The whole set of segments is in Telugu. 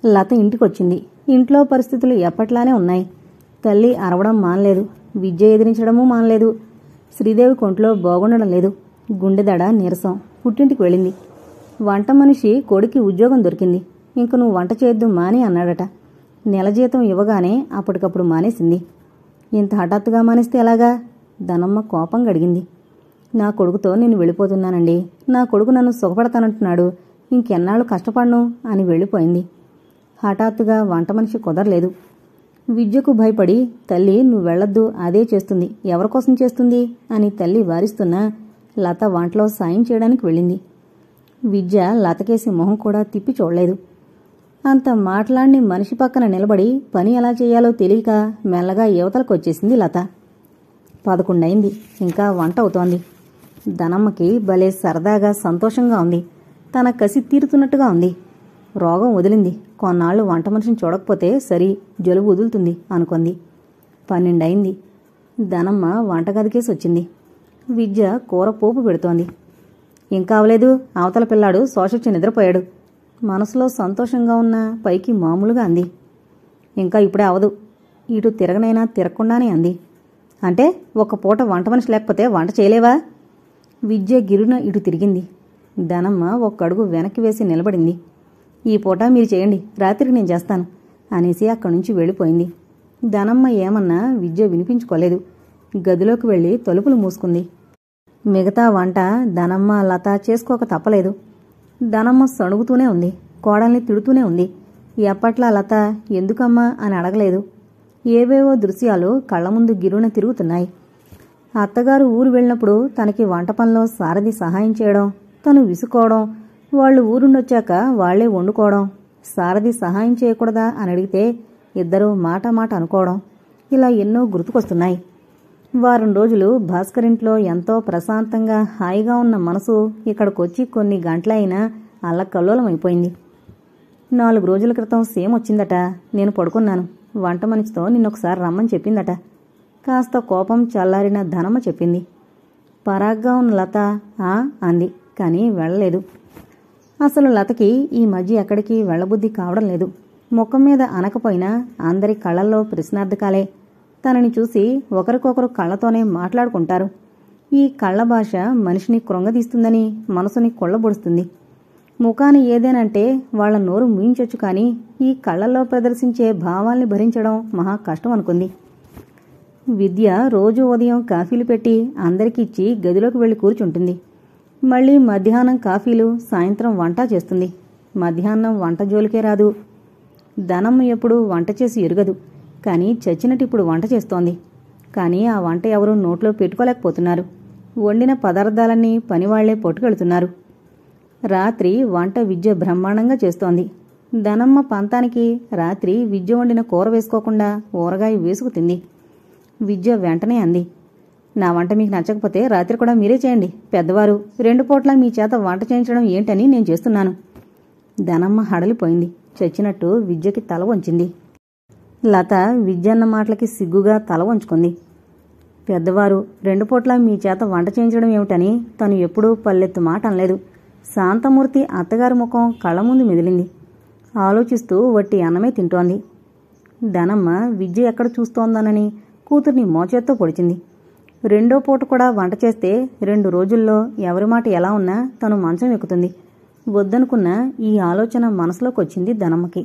లత ఇంటికొచ్చింది. ఇంట్లో పరిస్థితులు ఎప్పట్లానే ఉన్నాయి. తల్లి అరవడం మానలేదు, విద్య ఎదిరించడమూ మానలేదు. శ్రీదేవి కొంట్లో బాగుండడం లేదు. గుండెదడ నీరసం. పుట్టింటికి వెళ్ళింది. వంట మనిషి కొడుకి ఉద్యోగం దొరికింది. ఇంక నువ్వు వంట చేయొద్దు మాని అన్నాడట. నెల జీతం ఇవ్వగానే అప్పటికప్పుడు మానేసింది. ఇంత హఠాత్తుగా మానేస్తే ఎలాగా? ధనమ్మ కోపం గడిగింది. నా కొడుకుతో నేను వెళ్ళిపోతున్నానండి. నా కొడుకు నన్ను సుఖపడతానంటున్నాడు. ఇంకెన్నాళ్ళు కష్టపడను అని వెళ్ళిపోయింది. హఠాత్తుగా వంట మనిషి కుదరలేదు. విద్యకు భయపడి తల్లి నువ్వు వెళ్లొద్దు, అదే చేస్తుంది, ఎవరికోసం చేస్తుంది అని తల్లి వారిస్తున్నా లత వంటలో సాయం చేయడానికి వెళ్ళింది. విద్య లతకేసి మొహం కూడా తిప్పి చూడలేదు. అంత మాట్లాడిని మనిషి పక్కన నిలబడి పని ఎలా చేయాలో తెలియక మెల్లగా యువతలకొచ్చేసింది లత. 11 అయింది. ఇంకా వంట అవుతోంది. ధనమ్మకి భలే సరదాగా సంతోషంగా ఉంది. తన కసి తీరుతున్నట్టుగా ఉంది. రోగం వదిలింది. కొన్నాళ్లు వంట మనిషిని చూడకపోతే సరి, జలుబు వదులుతుంది అనుకుంది. 12 అయింది. ధనమ్మ వంటగదికేసి వచ్చింది. విద్య కూర పోపు పెడుతోంది. ఇంకా అవలేదు, అవతల పిల్లాడు శోషొచ్చి నిద్రపోయాడు. మనసులో సంతోషంగా ఉన్న పైకి మామూలుగా అంది. ఇంకా ఇప్పుడే అవదు, ఇటు తిరగనైనా తిరగకుండానే అంది. అంటే ఒక పూట వంట మనిషి లేకపోతే వంట చేయలేవా? విద్య గిరున ఇటు తిరిగింది. ధనమ్మ ఒక్క అడుగు వెనక్కి వేసి నిలబడింది. ఈ పూట మీరు చేయండి, రాత్రికి నేను చేస్తాను అనేసి అక్కడి నుంచి వెళ్ళిపోయింది. ధనమ్మ ఏమన్నా విద్య వినిపించుకోలేదు. గదిలోకి వెళ్ళి తలుపులు మూసుకుంది. మిగతా వంట ధనమ్మ లత చేసుకోక తప్పలేదు. ధనమ్మ సణుగుతూనే ఉంది. కోడల్ని తిడుతూనే ఉంది. ఎప్పట్లా లత ఎందుకమ్మా అని అడగలేదు. ఏవేవో దృశ్యాలు కళ్ల ముందు గిరున తిరుగుతున్నాయి. అత్తగారు ఊరు వెళ్ళినప్పుడు తనకి వంట పనిలో సారథి సహాయం చేయడం, తను విసుకోవడం, వాళ్లు ఊరుండొచ్చాక వాళ్లే వండుకోవడం, సారథి సహాయం చేయకూడదా అని అడిగితే ఇద్దరూ మాట మాట అనుకోవడం, ఇలా ఎన్నో గుర్తుకొస్తున్నాయి. వారం రోజులు భాస్కరింట్లో ఎంతో ప్రశాంతంగా హాయిగా ఉన్న మనసు ఇక్కడికొచ్చి కొన్ని గంటలైనా అల్లకల్లోలమైపోయింది. 4 రోజుల క్రితం సేమ్ వచ్చిందట. నేను పడుకున్నాను. వంట మనిషితో నిన్నొకసారి రమ్మని చెప్పిందట. కాస్త కోపం చల్లారిన ధనమ్మ చెప్పింది. పరాగ్గా ఉన్న లత అంది, కానీ వెళ్ళలేదు. అసలు లతకి ఈ మధ్య ఎక్కడికి వెళ్లబుద్ధి కావడం లేదు. ముఖం మీద అనకపోయినా అందరి కళ్లల్లో ప్రశ్నార్థకాలే. తనని చూసి ఒకరికొకరు కళ్లతోనే మాట్లాడుకుంటారు. ఈ కళ్ల భాష మనిషిని కృంగదీస్తుందని మనసుని కొళ్లబొడుస్తుంది. ముఖాన్ని ఏదేనంటే వాళ్ల నోరు మూయించొచ్చు, కానీ ఈ కళ్లల్లో ప్రదర్శించే భావాల్ని భరించడం మహా కష్టం అనుకుంది. విద్య రోజు ఉదయం కాఫీలు పెట్టి అందరికిచ్చి గదిలోకి వెళ్లి కూర్చుంటుంది. మళ్లీ మధ్యాహ్నం కాఫీలు, సాయంత్రం వంట చేస్తుంది. మధ్యాహ్నం వంట జోలికే రాదు. ధనమ్మ ఎప్పుడు వంట చేసి ఎరుగదు, కానీ చచ్చినట్టిప్పుడు వంట చేస్తోంది. కానీ ఆ వంట ఎవరూ నోట్లో పెట్టుకోలేకపోతున్నారు. వండిన పదార్థాలన్నీ పనివాళ్లే పట్టుకెళ్తున్నారు. రాత్రి వంట విద్య బ్రహ్మాండంగా చేస్తోంది. ధనమ్మ పంతానికి రాత్రి విద్య వండిన కూర వేసుకోకుండా ఊరగాయ వేసుకు తింది. విద్య వెంటనే అంది, నా వంట మీకు నచ్చకపోతే రాత్రి కూడా మీరే చేయండి. పెద్దవారు 2 పూట్ల మీ చేత వంట చేయించడం ఏంటని నేను చేస్తున్నాను. ధనమ్మ హడలిపోయింది. చచ్చినట్టు విద్యకి తల వంచింది. లత విద్యన్న మాటలకి సిగ్గుగా తల వంచుకుంది. పెద్దవారు 2 పూట్ల మీ చేత వంట చేయించడం ఏమిటని తను ఎప్పుడూ పల్లెత్తు మాట అనలేదు. శాంతమూర్తి అత్తగారి ముఖం కళ్ల ముందు మెదిలింది. ఆలోచిస్తూ వట్టి అన్నమే తింటోంది. ధనమ్మ విద్య ఎక్కడ చూస్తోందనని కూతుర్ని మోచేత్తో పొడిచింది. 2వ పూట కూడా వంట చేస్తే 2 రోజుల్లో ఎవరి మాట ఎలా ఉన్నా తను మంచం ఎక్కుతుంది. వద్దనుకున్న ఈ ఆలోచన మనసులోకొచ్చింది ధనమ్మకి.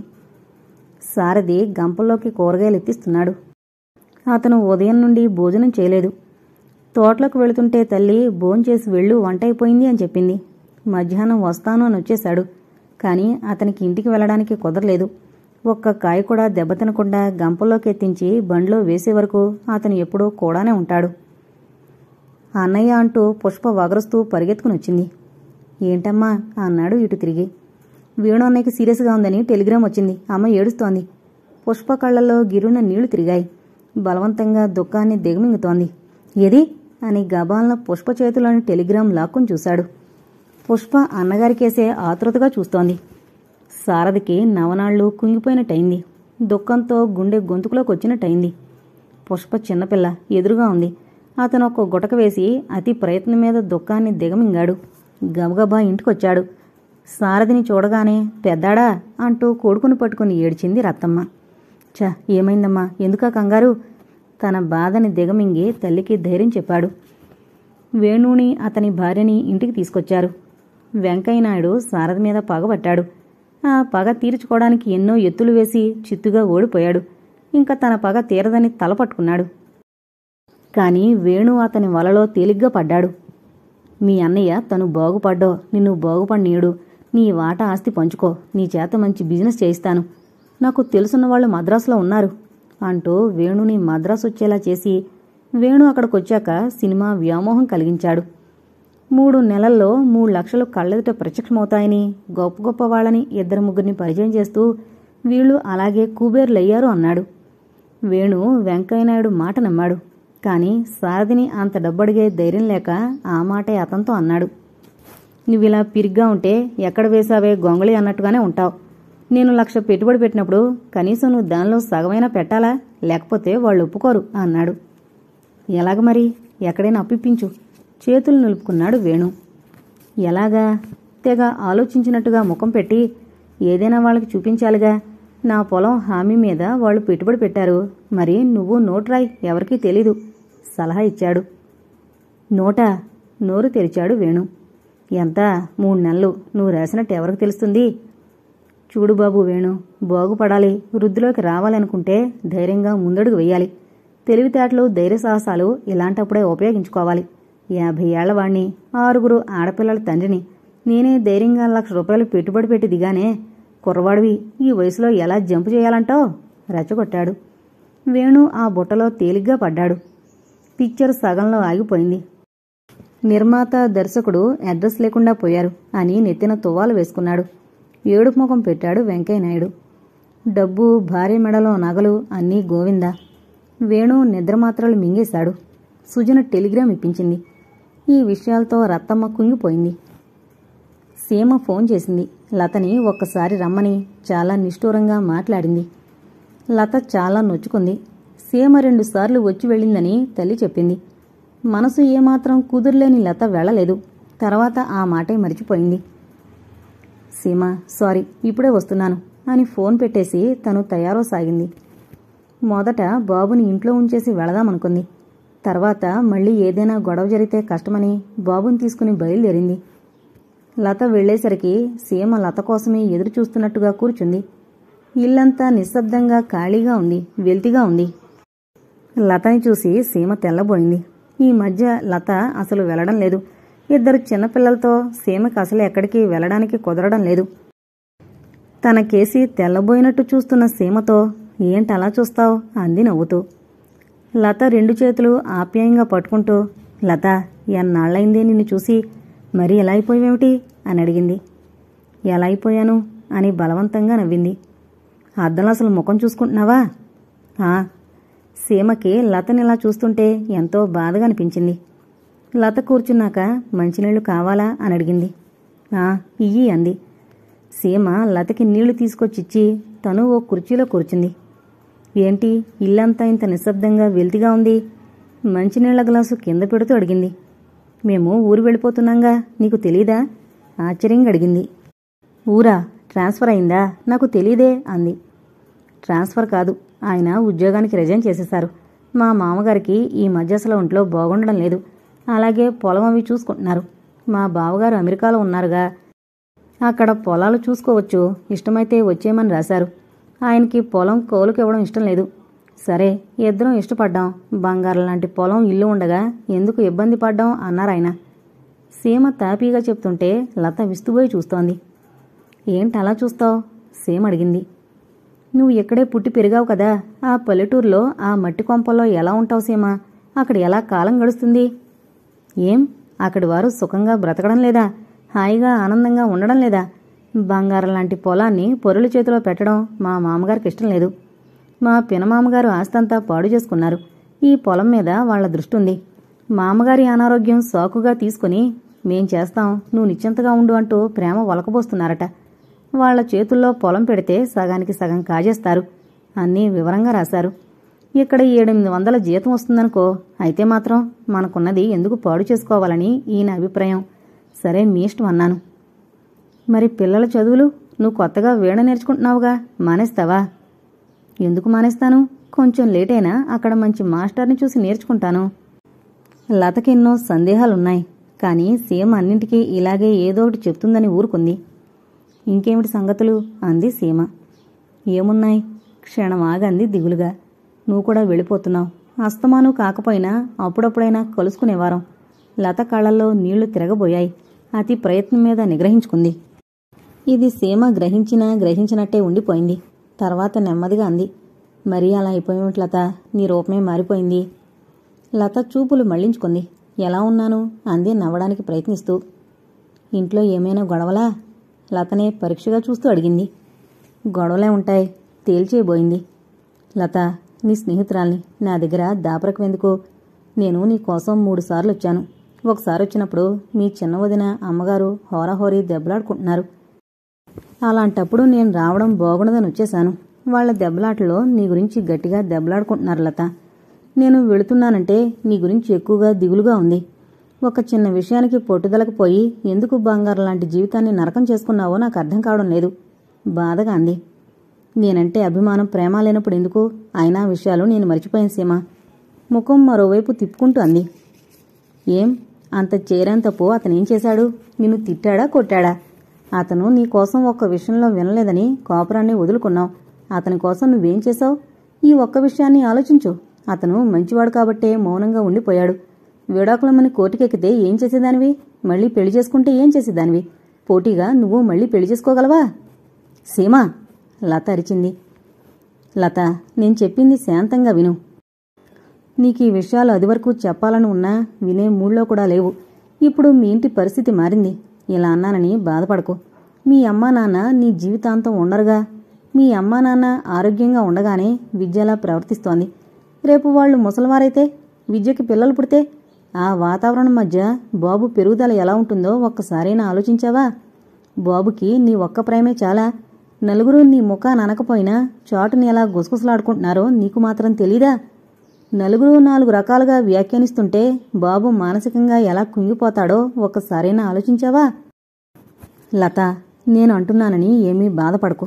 సారథి గంపల్లోకి కూరగాయలు ఎత్తిస్తున్నాడు. అతను ఉదయం నుండి భోజనం చేయలేదు. తోటలోకి వెళుతుంటే తల్లి భోంచేసి వెళ్ళు, వంట అయిపోయింది అని చెప్పింది. మధ్యాహ్నం వస్తాను అని వచ్చేశాడు. కానీ అతనికి ఇంటికి వెళ్లడానికి కుదరలేదు. ఒక్క కాయ కూడా దెబ్బతినకుండా గంపల్లోకి ఎత్తించి బండ్లో వేసే వరకు అతను ఎప్పుడూ కూడానే ఉంటాడు. అన్నయ్య అంటూ పుష్ప వగరుస్తూ పరిగెత్తుకునొచ్చింది. ఏంటమ్మా అన్నాడు ఇటు తిరిగి. వేణు అన్నయ్యకి సీరియస్గా ఉందని టెలిగ్రామ్ వచ్చింది. అమ్మ ఏడుస్తోంది. పుష్ప కళ్లలో గిరున నీళ్లు తిరిగాయి. బలవంతంగా దుఃఖాన్ని దిగమింగుతోంది. ఏది అని గబాల్న పుష్ప చేతిలోని టెలిగ్రామ్ లాక్కుని చూశాడు. పుష్ప అన్నగారికేసే ఆతృతగా చూస్తోంది. సారథికి నవనాళ్లు కుంగిపోయినట్టయింది. దుఃఖంతో గుండె గొంతుకులోకొచ్చినట్టయింది. పుష్ప చిన్నపిల్ల ఎదురుగా ఉంది. అతను ఒక గుటక వేసి అతి ప్రయత్నం మీద దుఃఖాన్ని దిగమింగాడు. గబగబా ఇంటికొచ్చాడు. సారథిని చూడగానే పెద్దాడా అంటూ కొడుకును పట్టుకుని ఏడ్చింది రత్తమ్మ. ఏమైందమ్మా, ఎందుకా కంగారు? తన బాధని దిగమింగి తల్లికి ధైర్యం చెప్పాడు. వేణుని అతని భార్యని ఇంటికి తీసుకొచ్చారు. వెంకయ్యనాయుడు సారథి మీద పగబట్టాడు. ఆ పగ తీర్చుకోవడానికి ఎన్నో ఎత్తులు వేసి చిత్తుగా ఓడిపోయాడు. ఇంకా తన పగ తీరదని తలపట్టుకున్నాడు. కాని వేణు అతని వలలో తేలిగ్గా పడ్డాడు. మీ అన్నయ్య తను బాగుపడ్డో నిన్ను బాగుపడినీయుడు. నీ వాటా ఆస్తి పంచుకో, నీ చేత మంచి బిజినెస్ చేయిస్తాను. నాకు తెలుసున్న వాళ్ళు మద్రాసులో ఉన్నారు అంటూ వేణుని మద్రాసు వచ్చేలా చేసి వేణు అక్కడికొచ్చాక సినిమా వ్యామోహం కలిగించాడు. 3 నెలల్లో 3 లక్షలు కళ్ళెదుట ప్రత్యక్షమవుతాయని గొప్ప గొప్ప వాళ్ళని 2-3 పరిచయం చేస్తూ వీళ్ళు అలాగే కుబేర్లయ్యారు అన్నాడు. వేణు వెంకయ్యనాయుడు మాట నమ్మాడు. కాని సారథిని అంత డబ్బడిగే ధైర్యం లేక ఆ మాటే అతనితో అన్నాడు. నువ్విలా పిరిగ్గా ఉంటే ఎక్కడ వేసావే గొంగళి అన్నట్టుగానే ఉంటావు. నేను 1,00,000 పెట్టుబడి పెట్టినప్పుడు కనీసం నువ్వు దానిలో సగమైనా పెట్టాలా, లేకపోతే వాళ్ళు ఒప్పుకోరు అన్నాడు. ఎలాగ మరి? ఎక్కడైనా అప్పిప్పించు, చేతులు నిలుపుకున్నాడు వేణు. ఎలాగా? తెగ ఆలోచించినట్టుగా ముఖం పెట్టి ఏదైనా వాళ్ళకి చూపించాలిగా. నా పొలం హామీ మీద వాళ్ళు పెట్టుబడి పెట్టారు. మరి నువ్వు నోటు రాయ్, ఎవరికీ తెలీదు సలహా ఇచ్చాడు. నోటా? నోరు తెరిచాడు వేణు. ఎంత? 3 నెలలు. నువ్వు రాసినట్టు ఎవరికి తెలుస్తుంది? చూడు బాబు వేణు, బాగుపడాలి, వృద్ధిలోకి రావాలనుకుంటే ధైర్యంగా ముందడుగు వెయ్యాలి. తెలివితేటలు, ధైర్య సాహసాలు ఇలాంటప్పుడే ఉపయోగించుకోవాలి. 50 ఏళ్ల వాణ్ణి, 6 ఆడపిల్లల తండ్రిని. నేనే ధైర్యంగా 1,00,000 రూపాయలు పెట్టుబడి పెట్టి దిగానే. కుర్రవాడివి, ఈ వయసులో ఎలా జంపు చేయాలంటావు? రెచ్చగొట్టాడు. వేణు ఆ బుట్టలో తేలిగ్గా పడ్డాడు. పిక్చర్ సగంలో ఆగిపోయింది. నిర్మాత, దర్శకుడు అడ్రస్ లేకుండా పోయారు అని నెత్తిన తువ్వాలు వేసుకున్నాడు. ఏడుపు ముఖం పెట్టాడు వెంకయ్యనాయుడు. డబ్బు, భార్య మెడలో నగలు అన్నీ గోవిందా. వేణు నిద్రమాత్రలు మింగేశాడు. సుజన టెలిగ్రామ్ ఇప్పించింది. ఈ విషయాలతో రత్తమ్మ కుంగిపోయింది. సీమ ఫోన్ చేసింది. లతని ఒక్కసారి రమ్మని చాలా నిష్ఠూరంగా మాట్లాడింది. లత చాలా నొచ్చుకుంది. సీమ 2 సార్లు వచ్చి వెళ్ళిందని తల్లి చెప్పింది. మనసు ఏమాత్రం కుదుర్లేని లత వెళ్ళలేదు. తర్వాత ఆ మాటే మరిచిపోయింది. సీమ, సారీ, ఇప్పుడే వస్తున్నాను అని ఫోన్ పెట్టేసి తను తయారో సాగింది. మొదట బాబుని ఇంట్లో ఉంచేసి వెళదామనుకుంది. తర్వాత మళ్ళీ ఏదైనా గొడవ జరిగితే కష్టమని బాబుని తీసుకుని బయలుదేరింది. లత వెళ్లేసరికి సీమ లత కోసమే ఎదురు చూస్తున్నట్టుగా కూర్చుంది. ఇల్లంతా నిశ్శబ్దంగా ఖాళీగా ఉంది, వెల్తిగా ఉంది. లతని చూసి సీమ తెల్లబోయింది. ఈ మధ్య లత అసలు వెళ్లడం లేదు. 2 చిన్నపిల్లలతో సీమకి అసలు ఎక్కడికి వెళ్లడానికి కుదరడం లేదు. తనకేసి తెల్లబోయినట్టు చూస్తున్న సీమతో ఏంటలా చూస్తావు అంది నవ్వుతూ. లత 2 చేతులు ఆప్యాయంగా పట్టుకుంటూ, లత, ఎన్నాళ్లైందే నిన్ను చూసి, మరీ ఎలా అయిపోయావేమిటి అని అడిగింది. ఎలా అయిపోయాను అని బలవంతంగా నవ్వింది. అద్దంలో అసలు ముఖం చూసుకుంటున్నావా? సీమకి లతనిలా చూస్తుంటే ఎంతో బాధగా అనిపించింది. లత కూర్చున్నాక మంచినీళ్లు కావాలా అని అడిగింది. ఇయ్యి అంది. సీమ లతకి నీళ్లు తీసుకొచ్చిచ్చి తను ఓ కుర్చీలో కూర్చుంది. ఏంటి ఇల్లంతా ఇంత నిశ్శబ్దంగా వెల్తిగా ఉంది? మంచినీళ్ల గ్లాసు కింద పెడుతూ అడిగింది. మేము ఊరు వెళ్ళిపోతున్నాంగా, నీకు తెలీదా? ఆశ్చర్యంగా అడిగింది. ఊరా? ట్రాన్స్ఫర్ అయిందా? నాకు తెలీదే అంది. ట్రాన్స్ఫర్ కాదు, ఆయన ఉద్యోగానికి రిజైన్ చేసేశారు. మా మామగారికి ఈ మధ్య అసలు ఒంట్లో బాగుండడం లేదు. అలాగే పొలం అవి చూసుకుంటున్నారు. మా బావగారు అమెరికాలో ఉన్నారుగా, అక్కడ పొలాలు చూసుకోవచ్చు, ఇష్టమైతే వచ్చేయమని రాశారు. ఆయనకి పొలం కౌలుకి ఇవ్వడం ఇష్టం లేదు. సరే, ఇద్దరం ఇష్టపడ్డాం. బంగారం లాంటి పొలం, ఇల్లు ఉండగా ఎందుకు ఇబ్బంది పడ్డాం అన్నారాయన. సీమ తాపీగా చెప్తుంటే లత విస్తుపోయి చూస్తోంది. ఏంటలా చూస్తావు? సీమ అడిగింది. నువ్వు ఇక్కడే పుట్టి పెరిగావు కదా, ఆ పల్లెటూరులో ఆ మట్టి కొంపల్లో ఎలా ఉంటావు సీమ? అక్కడ ఎలా కాలం గడుస్తుంది? ఏం, అక్కడి వారు సుఖంగా బ్రతకడం లేదా? హాయిగా ఆనందంగా ఉండడం లేదా? బంగారం లాంటి పొలాన్ని పొరుల చేతిలో పెట్టడం మా మామగారికి ఇష్టం లేదు. మా పినమామగారు ఆస్తంతా పాడు చేసుకున్నారు. ఈ పొలం మీద వాళ్ల దృష్టి ఉంది. మామగారి అనారోగ్యం సాకుగా తీసుకుని మేం చేస్తాం, నువ్వు నిశ్చింతగా ఉండు అంటూ ప్రేమ ఒలకబోస్తున్నారట. వాళ్ల చేతుల్లో పొలం పెడితే సగానికి సగం కాజేస్తారు. అన్నీ వివరంగా రాశారు. ఇక్కడ 700-800 జీతం వస్తుందనుకో, అయితే మాత్రం మనకున్నది ఎందుకు పాడు చేసుకోవాలని ఈయన అభిప్రాయం. సరే, మీ ఇష్టం అన్నాను. మరి పిల్లల చదువులు? నువ్వు కొత్తగా వీణ నేర్చుకుంటున్నావుగా, మానేస్తావా? ఎందుకు మానేస్తాను? కొంచెం లేటైనా అక్కడ మంచి మాస్టర్ని చూసి నేర్చుకుంటాను. లతకెన్నో సందేహాలున్నాయి. కానీ సీమ అన్నింటికీ ఇలాగే ఏదో ఒకటి చెప్తుందని ఊరుకుంది. ఇంకేమిటి సంగతులు అంది సీమ. ఏమున్నాయి? క్షణం ఆగంది దిగులుగా. నువ్వు కూడా వెళ్ళిపోతున్నావు. అస్తమాను కాకపోయినా అప్పుడప్పుడైనా కలుసుకునేవారం. లత కళ్ళల్లో నీళ్లు తిరగబోయాయి. అతి ప్రయత్నం మీద నిగ్రహించుకుంది. ఇది సీమ గ్రహించినట్టే ఉండిపోయింది. తర్వాత నెమ్మదిగా అంది. మరీ అలా అయిపోయేమిటి లత? నీ రూపమే మారిపోయింది. లత చూపులు మళ్లించుకుంది. ఎలా ఉన్నాను అంది నవ్వడానికి ప్రయత్నిస్తూ. ఇంట్లో ఏమైనా గొడవలా? లతనే పరీక్షగా చూస్తూ అడిగింది. గొడవలే ఉంటాయి, తేల్చేయబోయింది. లత, నీ స్నేహితురాల్ని నా దగ్గర దాపరకమెందుకు? నేను నీ కోసం 3 సార్లు వచ్చాను. ఒకసారి వచ్చినప్పుడు మీ చిన్న వదిన అమ్మగారు హోరాహోరీ దెబ్బలాడుకుంటున్నారు. అలాంటప్పుడు నేను రావడం బాగుండదని వచ్చేశాను. వాళ్ల దెబ్బలాటలో నీ గురించి గట్టిగా దెబ్బలాడుకుంటున్నారు లత. నేను వెళుతున్నానంటే నీ గురించి ఎక్కువగా దిగులుగా ఉంది. ఒక చిన్న విషయానికి పట్టుదలకు పోయి ఎందుకు బంగారం లాంటి జీవితాన్ని నరకం చేసుకున్నావో నాకు అర్థం కావడం లేదు. బాధగా అంది. నేనంటే అభిమానం, ప్రేమ లేనప్పుడు ఎందుకు? అయినా విషయాలు నేను మర్చిపోయాను సీమ. ముఖం మరోవైపు తిప్పుకుంటూ అంది. ఏం అంత చేరేంత పో అతనేం చేశాడు? నిన్ను తిట్టాడా, కొట్టాడా? అతను నీ కోసం ఒక్క విషయంలో వినలేదని కాపురాన్ని వదులుకున్నావు. అతని కోసం నువ్వేం చేశావు? ఈ ఒక్క విషయాన్ని ఆలోచించు. అతను మంచివాడు కాబట్టే మౌనంగా ఉండిపోయాడు. విడాకులమని కోర్టుకెక్కితే ఏం చేసేదానివి? మళ్ళీ పెళ్లి చేసుకుంటే ఏం చేసేదానివి? పోటీగా నువ్వు మళ్ళీ పెళ్లి చేసుకోగలవా? సీమా! లత అరిచింది. లత, నేను చెప్పింది శాంతంగా విను. నీకీ విషయాలు అదివరకు చెప్పాలని ఉన్నా వినే మూడ్లో కూడా లేవు. ఇప్పుడు మీ ఇంటి పరిస్థితి మారింది. ఇలా అన్నానని బాధపడకు. మీ అమ్మా నాన్న నీ జీవితాంతం ఉండరుగా. మీ అమ్మా నాన్న ఆరోగ్యంగా ఉండగానే విద్యలా ప్రవర్తిస్తోంది. రేపు వాళ్ళు ముసలివారైతే, విద్యకి పిల్లలు పుడితే, ఆ వాతావరణం మధ్య బాబు పెరుగుదల ఎలా ఉంటుందో ఒక్కసారైనా ఆలోచించావా? బాబుకి నీ ఒక్క ప్రేమే చాలా. నలుగురు నీ ముఖాన అనకపోయినా చాటుని ఎలా గుసగుసలాడుకుంటున్నారో నీకు మాత్రం తెలీదా? నలుగురు 4 రకాలుగా వ్యాఖ్యానిస్తుంటే బాబు మానసికంగా ఎలా కుంగిపోతాడో ఒక్కసారైనా ఆలోచించావా? లత, నేను అంటున్నానని ఏమీ బాధపడకు.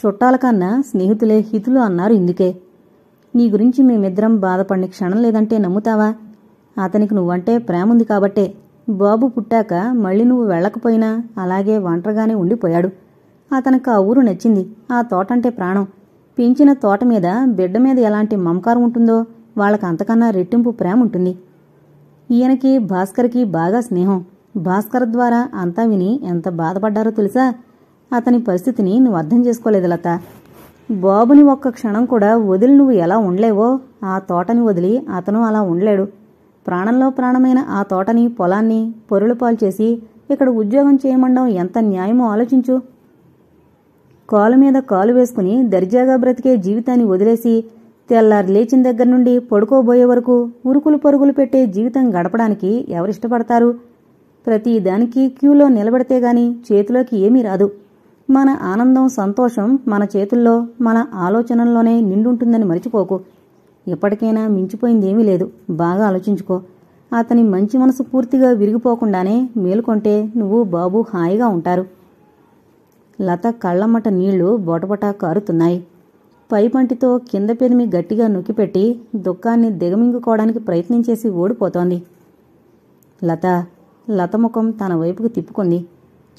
చుట్టాల కన్నా స్నేహితులే హితులు అన్నారు ఇందుకే. నీ గురించి మేమిద్దరం బాధపడిన క్షణం లేదంటే నమ్ముతావా? అతనికి నువ్వంటే ప్రేముంది కాబట్టే. బాబు పుట్టాక మళ్ళీ నువ్వు వెళ్లకపోయినా అలాగే ఒంటరిగానే ఉండిపోయాడు. అతనికి ఆ ఊరు నచ్చింది. ఆ తోటంటే ప్రాణం. పెంచిన తోట మీద, బిడ్డ మీద ఎలాంటి మమకారం ఉంటుందో వాళ్ళకి అంతకన్నా రెట్టింపు ప్రేమ ఉంటుంది. ఈయనకి భాస్కర్కి బాగా స్నేహం. భాస్కర్ ద్వారా అంతా విని ఎంత బాధపడ్డారో తెలుసా? అతని పరిస్థితిని నువ్వు అర్థం చేసుకోలేదు లత. బాబుని ఒక్క క్షణం కూడా వదిలి నువ్వు ఎలా ఉండలేవో ఆ తోటని వదిలి అతను అలా ఉండలేడు. ప్రాణంలో ప్రాణమైన ఆ తోటని, పొలాన్ని పొరులుపాలు చేసి ఇక్కడ ఉద్యోగం చేయమండం ఎంత న్యాయమో ఆలోచించు. కాలు మీద కాలు వేసుకుని దర్జాగా బ్రతికే జీవితాన్ని వదిలేసి తెల్లారి లేచిన దగ్గర నుండి పడుకోబోయే వరకు ఉరుకులు పరుగులు పెట్టే జీవితం గడపడానికి ఎవరిష్టపడతారు? ప్రతి దానికి క్యూలో నిలబడితేగాని చేతిలోకి ఏమీ రాదు. మన ఆనందం, సంతోషం మన చేతుల్లో, మన ఆలోచనల్లోనే నిండుంటుందని మరిచిపోకు. ఎప్పటికైనా మించిపోయిందేమీ లేదు. బాగా ఆలోచించుకో. అతని మంచి మనసు పూర్తిగా విరిగిపోకుండానే మేలుకొంటే నువ్వు బాబు హాయిగా ఉంటారు. లత కళ్లమ్మట నీళ్లు బొటబొటా కారుతున్నాయి. పైపంటితో కింద పెదిమి గట్టిగా నొక్కిపెట్టి దుఃఖాన్ని దిగమింగుకోవడానికి ప్రయత్నించేసి ఓడిపోతోంది. లత ముఖం తన వైపుకు తిప్పుకుంది.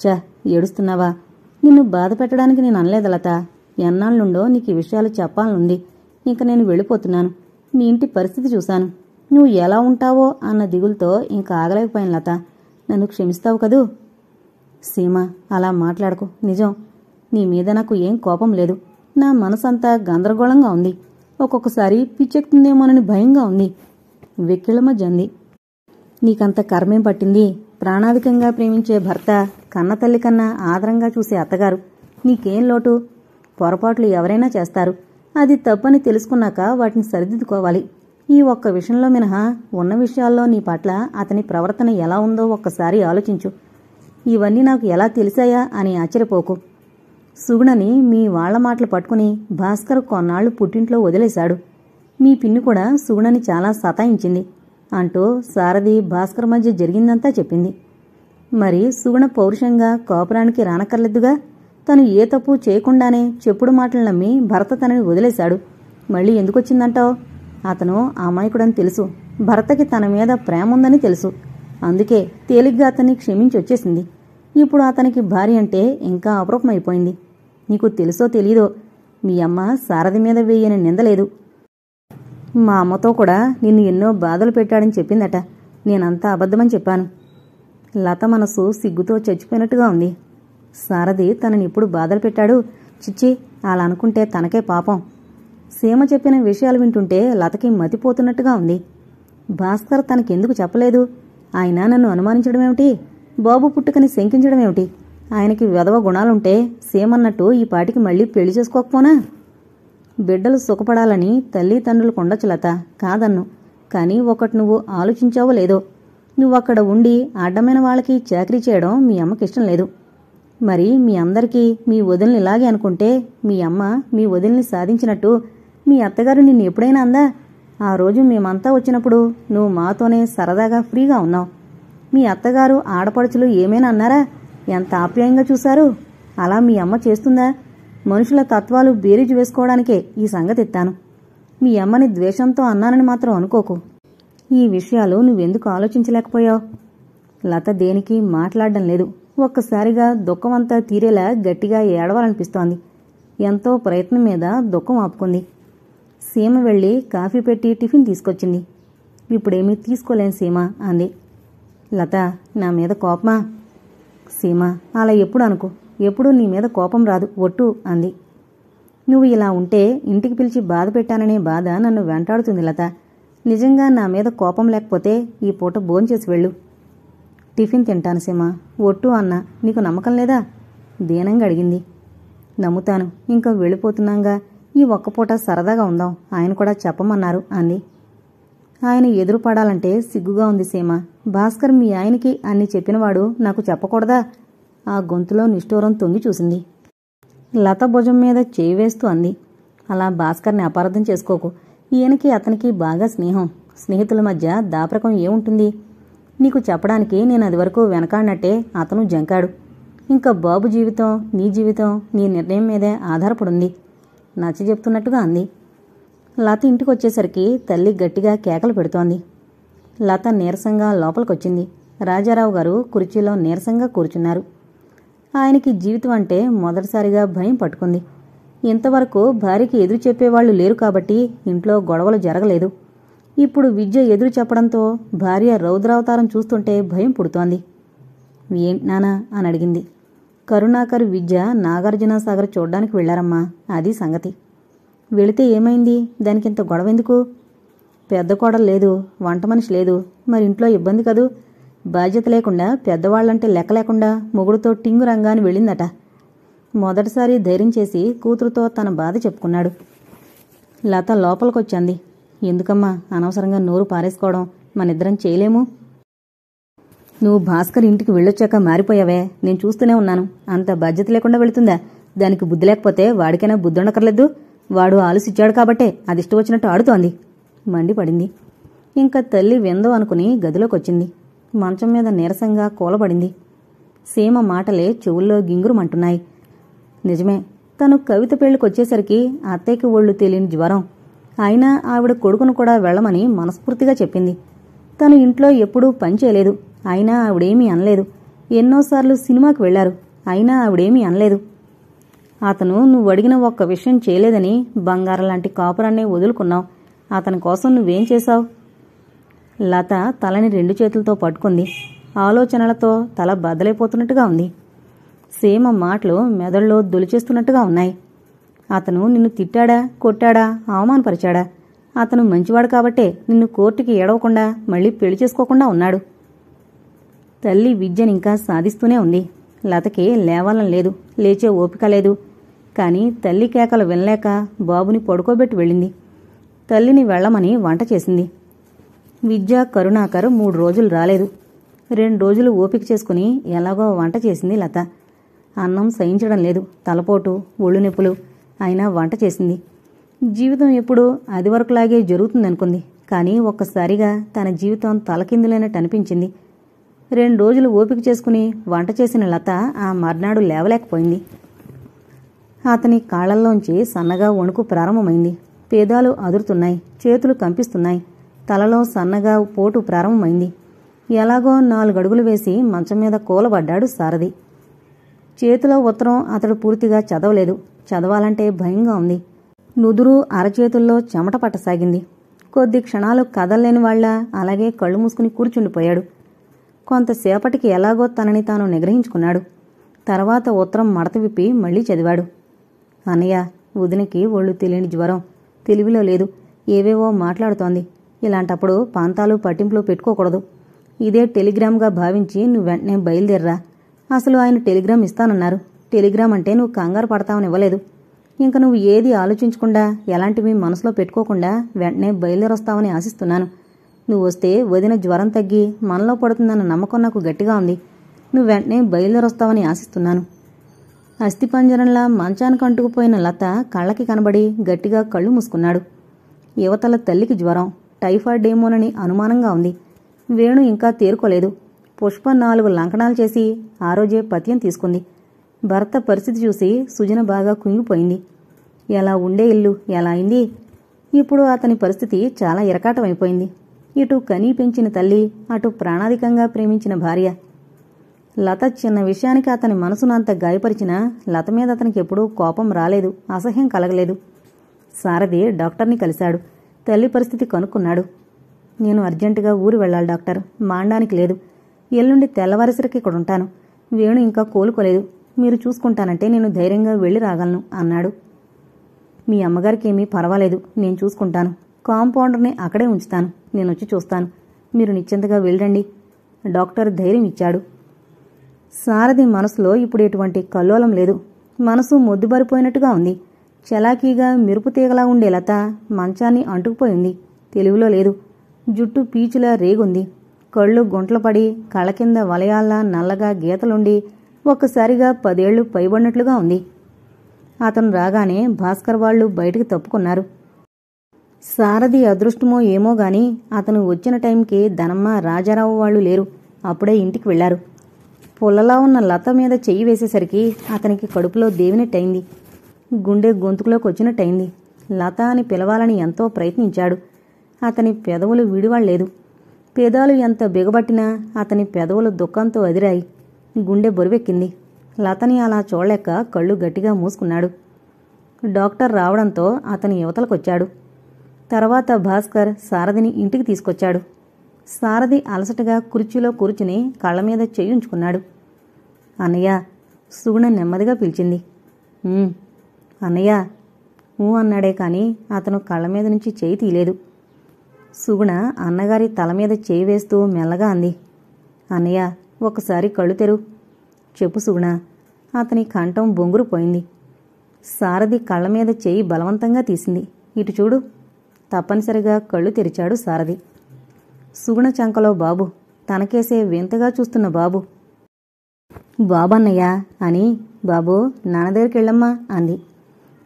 చ, ఏడుస్తున్నావా? నిన్ను బాధ పెట్టడానికి నేను అనలేదు లత. ఎన్నాళ్ళుండో నీకు ఈ విషయాలు చెప్పాలనుంది. ఇంక నేను వెళ్ళిపోతున్నాను. మీ ఇంటి పరిస్థితి చూశాను. నువ్వు ఎలా ఉంటావో అన్న దిగులుతో ఇంకా ఆగలేకపోయాను లత. నన్ను క్షమిస్తావు కదూ? సీమ, అలా మాట్లాడకు. నిజం, నీ మీద నాకు ఏం కోపం లేదు. నా మనసంతా గందరగోళంగా ఉంది. ఒక్కొక్కసారి పిచ్చెక్కుతుందేమోనని భయంగా ఉంది. వెక్కిళ్ళమ జంది. నీకంత కర్మేం పట్టింది? ప్రాణాధికంగా ప్రేమించే భర్త, కన్నతల్లి కన్నా ఆదరంగా చూసే అత్తగారు. నీకేం లోటు? పొరపాట్లు ఎవరైనా చేస్తారు. అది తప్పని తెలుసుకున్నాక వాటిని సరిదిద్దుకోవాలి. ఈ ఒక్క విషయంలో మినహా ఉన్న విషయాల్లో నీ పట్ల అతని ప్రవర్తన ఎలా ఉందో ఒక్కసారి ఆలోచించు. ఇవన్నీ నాకు ఎలా తెలిసాయా అని ఆశ్చర్యపోకు. సుగుణని మీ వాళ్ల మాటలు పట్టుకుని భాస్కర్ కొన్నాళ్లు పుట్టింట్లో వదిలేశాడు. మీ పిన్ని కూడా సుగుణని చాలా సతాయించింది అంటూ సారథి భాస్కర్ మధ్య జరిగిందంతా చెప్పింది. మరి సుగుణ పౌరుషంగా కాపురానికి రానక్కర్లేదుగా. తను ఏ తప్పు చేయకుండానే చెప్పుడు మాటలు నమ్మి భర్త తనని వదిలేశాడు. మళ్ళీ ఎందుకొచ్చిందంటావు? అతను అమాయకుడని తెలుసు. భర్తకి తన మీద ప్రేమ ఉందని తెలుసు. అందుకే తేలిగ్గా అతన్ని క్షమించి వచ్చేసింది. ఇప్పుడు అతనికి భార్య అంటే ఇంకా అపరూపమైపోయింది. నీకు తెలుసో తెలీదో, మీ అమ్మ సారథి మీద వేయని నిందలేదు. మా అమ్మతో కూడా నిన్ను ఎన్నో బాధలు పెట్టాడని చెప్పిందట. నేనంతా అబద్ధమని చెప్పాను. లత మనసు సిగ్గుతో చచ్చిపోయినట్టుగా ఉంది. సారథి తనని ఇప్పుడు బాధలు పెట్టాడు? చిచ్చి, అలా అనుకుంటే తనకే పాపం. సీమ చెప్పిన విషయాలు వింటుంటే లతకి మతిపోతున్నట్టుగా ఉంది. భాస్కర్ తనకెందుకు చెప్పలేదు? ఆయన నన్ను అనుమానించడమేమిటి? బాబు పుట్టుకని శంకించడమేమిటి? ఆయనకి వెధవ గుణాలుంటే సీమన్నట్టు ఈ పాటికి మళ్ళీ పెళ్లి చేసుకోకపోనా? బిడ్డలు సుఖపడాలని తల్లిదండ్రులు కొండొచ్చు లత, కాదన్ను. కానీ ఒకటి నువ్వు ఆలోచించావో లేదో, నువ్వక్కడ ఉండి అడ్డమైన వాళ్ళకి చాకరీ చేయడం మీ అమ్మకిష్టం లేదు. మరి మీ అందరికీ మీ వదిలిని ఇలాగే అనుకుంటే మీ అమ్మ మీ వదిలిని సాధించినట్టు మీ అత్తగారు నిన్ను ఎప్పుడైనా అందా? ఆ రోజు మేమంతా వచ్చినప్పుడు నువ్వు మాతోనే సరదాగా ఫ్రీగా ఉన్నావు. మీ అత్తగారు ఆడపడుచులు ఏమైనా అన్నారా? ఎంత ఆప్యాయంగా చూశారు. అలా మీ అమ్మ చేస్తుందా? మనుషుల తత్వాలు బేరీజు వేసుకోవడానికే ఈ సంగతి ఎత్తాను. మీ అమ్మని ద్వేషంతో అన్నానని మాత్రం అనుకోకు. ఈ విషయాలు నువ్వెందుకు ఆలోచించలేకపోయావు? లత దేనికి మాట్లాడడం లేదు. ఒక్కసారిగా దుఃఖమంతా తీరేలా గట్టిగా ఏడవాలనిపిస్తోంది. ఎంతో ప్రయత్నం మీద దుఃఖం ఆపుకుంది. సీమ వెళ్లి కాఫీ పెట్టి టిఫిన్ తీసుకొచ్చింది. ఇప్పుడేమీ తీసుకోలేను సీమ అంది. లత, నా మీద కోపమా? సీమ, అలా ఎప్పుడు అనుకో. ఎప్పుడూ నీ మీద కోపం రాదు, ఒట్టు అంది. నువ్వు ఇలా ఉంటే ఇంటికి పిలిచి బాధ పెట్టాననే బాధ నన్ను వెంటాడుతుంది లత. నిజంగా నా మీద కోపం లేకపోతే ఈ పూట భోంచేసి వెళ్ళు. టిఫిన్ తింటాను సీమ, ఒట్టు అన్నా. నీకు నమ్మకం లేదా? దీనంగా అడిగింది. నమ్ముతాను. ఇంకా వెళ్ళిపోతున్నాగా. ఈ ఒక్కపూట సరదాగా ఉందాం. ఆయన కూడా చెప్పమన్నారు అంది. ఆయన ఎదురుపడాలంటే సిగ్గుగా ఉంది సీమ. భాస్కర్ మీ ఆయనకి అన్ని చెప్పినవాడు నాకు చెప్పకూడదా? ఆ గొంతులో నిష్ఠూరం తొంగి చూసింది. లత భుజం మీద చేయి వేస్తూ అంది. అలా భాస్కర్ని అపార్థం చేసుకోకు. ఈయనకి అతనికి బాగా స్నేహం. స్నేహితుల మధ్య దాపరకం ఏముంటుంది? నీకు చెప్పడానికి నేను అది వరకు వెనకాడినట్టే అతను జంకాడు. ఇంకా బాబు జీవితం, నీ జీవితం నీ నిర్ణయం మీదే ఆధారపడుంది. నచ్చ చెప్తున్నట్టుగా అంది. లత ఇంటికొచ్చేసరికి తల్లి గట్టిగా కేకలు పెడుతోంది. లత నీరసంగా లోపలికొచ్చింది. రాజారావు గారు కుర్చీలో నీరసంగా కూర్చున్నారు. ఆయనకి జీవితం అంటే మొదటిసారిగా భయం పట్టుకుంది. ఇంతవరకు భార్యకి ఎదురు చెప్పేవాళ్లు లేరు కాబట్టి ఇంట్లో గొడవలు జరగలేదు. ఇప్పుడు విద్య ఎదురు చెప్పడంతో భార్య రౌద్రావతారం చూస్తుంటే భయం పుడుతోంది. ఏంటి నానా అని అడిగింది. కరుణాకర్, విద్య నాగార్జునసాగర్ చూడ్డానికి వెళ్లారమ్మా. అది సంగతి. వెళితే ఏమైంది? దానికింత గొడవెందుకు? పెద్ద కోడలు లేదు, వంట మనిషి లేదు. మరి ఇంట్లో ఇబ్బంది కదూ. బాధ్యత లేకుండా, పెద్దవాళ్లంటే లెక్క లేకుండా మొగుడుతో టింగు రంగాన్ని వెళ్ళిందట. మొదటిసారి ధైర్యం చేసి కూతురుతో తన బాధ చెప్పుకున్నాడు. లత లోపలికొచ్చింది. ఎందుకమ్మా అనవసరంగా నోరు పారేసుకోవడం? మనిద్దరం చేయలేము. నువ్వు భాస్కర్ ఇంటికి వెళ్ళొచ్చాక మారిపోయావే. నేను చూస్తూనే ఉన్నాను. అంత బాధ్యత లేకుండా వెళుతుందా? దానికి బుద్ధి లేకపోతే వాడికైనా బుద్ధి ఉండకర్లేదు. వాడు ఆలోచించాడు కాబట్టే అది ఇష్టం వచ్చినట్టు ఆడుతోంది. మండిపడింది. ఇంకా తల్లి వెందో అనుకుని గదిలోకొచ్చింది. మంచం మీద నీరసంగా కూలబడింది. సీమ మాటలే చెవుల్లో గింగురుమంటున్నాయి. నిజమే, తను కవిత పెళ్లికొచ్చేసరికి అత్తయ్యకి ఒళ్ళు తెలియని జ్వరం. అయినా ఆవిడ కొడుకును కూడా వెళ్లమని మనస్ఫూర్తిగా చెప్పింది. తను ఇంట్లో ఎప్పుడూ పనిచేయలేదు. అయినా ఆవిడేమీ అనలేదు. ఎన్నోసార్లు సినిమాకి వెళ్లారు. అయినా ఆవిడేమీ అనలేదు. అతను నువ్వు అడిగిన ఒక్క విషయం చేయలేదని బంగారం లాంటి కాపురాన్నే వదులుకున్నావు. అతని కోసం నువ్వేం చేశావు? లత తలని 2 చేతులతో పట్టుకుంది. ఆలోచనలతో తల బద్దలైపోతున్నట్టుగా ఉంది. సీమ మాటలు మెదడులో దొలిచేస్తున్నట్టుగా ఉన్నాయి. అతను నిన్ను తిట్టాడా, కొట్టాడా, అవమానపరిచాడా? అతను మంచివాడు కాబట్టే నిన్ను కోర్టుకి ఏడవకుండా మళ్ళీ పెళ్లి చేసుకోకుండా ఉన్నాడు. తల్లి విద్యనింకా సాధిస్తూనే ఉంది. లతకి లేవాలని లేదు, లేచే ఓపిక లేదు. కాని తల్లి కేకలు వినలేక బాబుని పడుకోబెట్టి వెళ్ళింది. తల్లిని వెళ్లమని వంట చేసింది. విద్య, కరుణాకర్ 3 రోజులు రాలేదు. 2 రోజులు ఓపిక చేసుకుని ఎలాగో వంట చేసింది లత. అన్నం సహించడం లేదు, తలపోటు, ఒళ్ళు నొప్పులు. అయినా వంట చేసింది. జీవితం ఎప్పుడూ అది వరకులాగే జరుగుతుందనుకుంది. కానీ ఒక్కసారిగా తన జీవితం తలకిందులైనట్టు అనిపించింది. 2 రోజులు ఓపిక చేసుకుని వంట చేసిన లత ఆ మర్నాడు లేవలేకపోయింది. అతని కాళ్లల్లోంచి సన్నగా వణుకు ప్రారంభమైంది. పేదాలు అదురుతున్నాయి, చేతులు కంపిస్తున్నాయి, తలలో సన్నగా పోటు ప్రారంభమైంది. ఎలాగో 4 అడుగులు వేసి మంచం మీద కూలబడ్డాడు సారథి. చేతిలో ఉత్తరం అతడు పూర్తిగా చదవలేదు. చదవాలంటే భయంగా ఉంది. నుదురు అరచేతుల్లో చెమట పట్టసాగింది. కొద్ది క్షణాలు కదల్లేని వాళ్ల అలాగే కళ్ళు మూసుకుని కూర్చుండిపోయాడు. కొంతసేపటికి ఎలాగో తనని తాను నిగ్రహించుకున్నాడు. తర్వాత ఉత్తరం మడత విప్పి మళ్లీ చదివాడు. అన్నయ్య, వదినకి ఒళ్ళు తెలియని జ్వరం, తెలివిలో లేదు, ఏవేవో మాట్లాడుతోంది. ఇలాంటప్పుడు పాంతాలు పట్టింపులు పెట్టుకోకూడదు. ఇదే టెలిగ్రామ్గా భావించి నువ్వు వెంటనే బయలుదేర్రా. అసలు ఆయన టెలిగ్రామ్ ఇస్తానన్నారు. టెలిగ్రామ్ అంటే నువ్వు కంగారు పడతావని ఇవ్వలేదు. ఇంక నువ్వు ఏది ఆలోచించకుండా, ఎలాంటివి మనసులో పెట్టుకోకుండా వెంటనే బయలుదేరొస్తావని ఆశిస్తున్నాను. నువ్వు వస్తే వదిన జ్వరం తగ్గి మనలో పడుతుందన్న నమ్మకం నాకు గట్టిగా ఉంది. నువ్వు వెంటనే బయలుదేరొస్తావని ఆశిస్తున్నాను. అస్థిపంజరంలా మంచానికి అంటుకుపోయిన లత కళ్ళకి కనబడి గట్టిగా కళ్ళు మూసుకున్నాడు. యువతల తల్లికి జ్వరం, టైఫాయిడ్ ఏమోనని అనుమానంగా ఉంది. వేణు ఇంకా తేరుకోలేదు. పుష్ప 4 లంకణాలు చేసి ఆ రోజే పత్యం తీసుకుంది. భర్త పరిస్థితి చూసి సుజన బాగా కుంగిపోయింది. ఎలా ఉండే ఇల్లు ఎలా అయింది? ఇప్పుడు అతని పరిస్థితి చాలా ఇరకాటమైపోయింది. ఇటు కనీ పెంచిన తల్లి, అటు ప్రాణాధికంగా ప్రేమించిన భార్య. లత చిన్న విషయానికి అతని మనసునంత గాయపరిచినా లత మీద అతనికి ఎప్పుడూ కోపం రాలేదు, అసహ్యం కలగలేదు. సారథి డాక్టర్ని కలిశాడు. తల్లి పరిస్థితి కనుక్కున్నాడు. నేను అర్జెంటుగా ఊరు వెళ్ళాలి డాక్టర్, మాండానికి లేదు. ఎల్లుండి తెల్లవారేసరికి ఇక్కడుంటాను. వేణు ఇంకా కోలుకోలేదు. మీరు చూసుకుంటానంటే నేను ధైర్యంగా వెళ్ళి రాగలను అన్నాడు. మీ అమ్మగారికి ఏమీ పర్వాలేదు, నేను చూసుకుంటాను. కాంపౌండర్ని అక్కడే ఉంచుతాను. నేనొచ్చి చూస్తాను. మీరు నిశ్చింతగా వెళ్ళండి. డాక్టర్ ధైర్యం ఇచ్చాడు. సారథి మనసులో ఇప్పుడు ఎటువంటి కల్లోలం లేదు. మనసు మొద్దుబారిపోయినట్టుగా ఉంది. చలాకీగా మెరుపు తీగలా ఉండే లత మంచాన్ని అంటుకుపోయింది. తెలివిలో లేదు. జుట్టు పీచులా రేగుంది. కళ్ళు గుంటలు పడి కళ్ళ కింద వలయాల్లా నల్లగా గీతలుండి ఒక్కసారిగా 10 ఏళ్లు పైబడినట్లుగా ఉంది. అతను రాగానే భాస్కర్ వాళ్లు బయటికి తప్పుకున్నారు. సారథి అదృష్టమో ఏమో గాని అతను వచ్చిన టైంకి ధనమ్మ, రాజారావు వాళ్లు లేరు. అప్పుడే ఇంటికి వెళ్లారు. పొల్లలా ఉన్న లత మీద చెయ్యి వేసేసరికి అతనికి కడుపులో దేవినట్టయింది. గుండె గొంతుకులోకి వచ్చినట్టయింది. లత అని పిలవాలని ఎంతో ప్రయత్నించాడు. అతని పెదవులు విడివాళ్లేదు. పేదాలు ఎంత బిగబట్టినా అతని పెదవులు దుఃఖంతో అదిరాయి. గుండె బరువెక్కింది. లతని అలా చూడలేక కళ్ళు గట్టిగా మూసుకున్నాడు. డాక్టర్ రావడంతో అతని యువతలకొచ్చాడు. తర్వాత భాస్కర్ సారథిని ఇంటికి తీసుకొచ్చాడు. సారథి అలసటగా కుర్చీలో కూర్చుని కళ్లమీద చెయ్యుంచుకున్నాడు. అన్నయ్య, సుగుణ నెమ్మదిగా పిలిచింది. అన్నయ్య అన్నాడే కాని అతను కళ్లమీద నుంచి చేయి తీయలేదు. సుగుణ అన్నగారి తలమీద చేయి వేస్తూ మెల్లగా అంది. అన్నయ్య, ఒకసారి కళ్ళు తెరు. చెప్పు సుగుణ. అతని కంఠం బొంగురుపోయింది. సారథి కళ్లమీద చేయి బలవంతంగా తీసింది. ఇటు చూడు. తప్పనిసరిగా కళ్ళు తెరిచాడు సారథి. సుగుణ చంకలో బాబు, తనకేసే వింతగా చూస్తున్న బాబు. బాబన్నయ్యా అని, బాబు నాన్న దగ్గరికెళ్ళమ్మా అంది.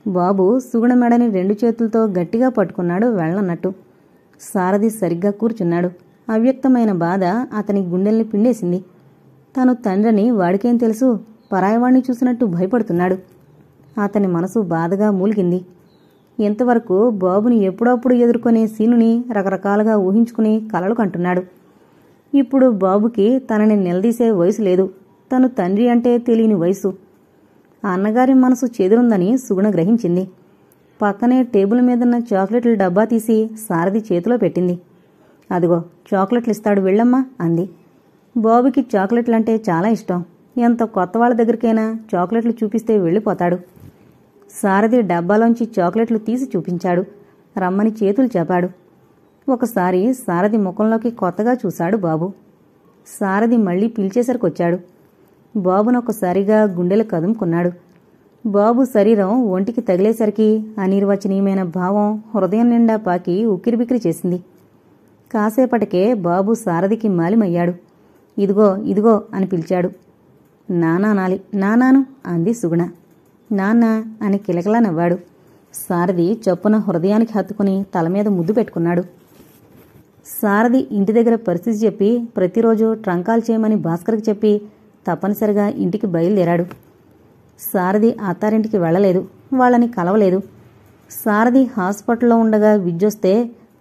బాబు సుగుణ మెడని 2 చేతులతో గట్టిగా పట్టుకున్నాడు వెళ్ళన్నట్టు. సారథి సరిగ్గా కూర్చున్నాడు. అవ్యక్తమైన బాధ అతని గుండెల్ని పిండేసింది. తను తండ్రిని వాడికేం తెలుసు? పరాయవాణ్ణి చూసినట్టు భయపడుతున్నాడు. అతని మనసు బాధగా మూలిగింది. ఇంతవరకు బాబుని ఎప్పుడప్పుడు ఎదుర్కొనే సీనుని రకరకాలుగా ఊహించుకుని కలలు కంటున్నాడు. ఇప్పుడు బాబుకి తనని నిలదీసే వయసు లేదు. తను తండ్రి అంటే తెలియని వయసు. ఆ అన్నగారి మనసు చెదురుందని సుగుణ గ్రహించింది. పక్కనే టేబుల్ మీదున్న చాక్లెట్ల డబ్బా తీసి సారథి చేతిలో పెట్టింది. అదిగో చాక్లెట్లు ఇస్తాడు, వెళ్ళమ్మా అంది. బాబుకి చాక్లెట్లంటే చాలా ఇష్టం. ఎంత కొత్త వాళ్ళ దగ్గరికైనా చాక్లెట్లు చూపిస్తే వెళ్ళిపోతాడు. సారథి డబ్బాలోంచి చాక్లెట్లు తీసి చూపించాడు. రమ్మని చేతులు చాపాడు. ఒకసారి సారథి ముఖంలోకి కొత్తగా చూశాడు బాబు. సారథి మళ్లీ పిలిచేసరికొచ్చాడు. బాబునొక్కసారిగా గుండెలు కదుముకున్నాడు. బాబు శరీరం ఒంటికి తగిలేసరికి అనిర్వచనీయమైన భావం హృదయం నిండా పాకి ఉక్కిరిబిక్కిరి చేసింది. కాసేపటికే బాబు సారథికి మాలిమయ్యాడు. ఇదిగో ఇదిగో అని పిలిచాడు. నానానాలి, నానాను అంది సుగుణ. నాన్న అని కిలకిలా నవ్వాడు. సారథి చప్పున హృదయానికి హత్తుకుని తలమీద ముద్దు పెట్టుకున్నాడు. సారథి ఇంటి దగ్గర పరిస్థితి చెప్పి ప్రతిరోజు ట్రంకాలు చేయమని భాస్కర్కి చెప్పి తప్పనిసరిగా ఇంటికి బయలుదేరాడు. సారథి అత్తారింటికి వెళ్లలేదు, వాళ్ళని కలవలేదు. సారథి హాస్పిటల్లో ఉండగా విద్యొస్తే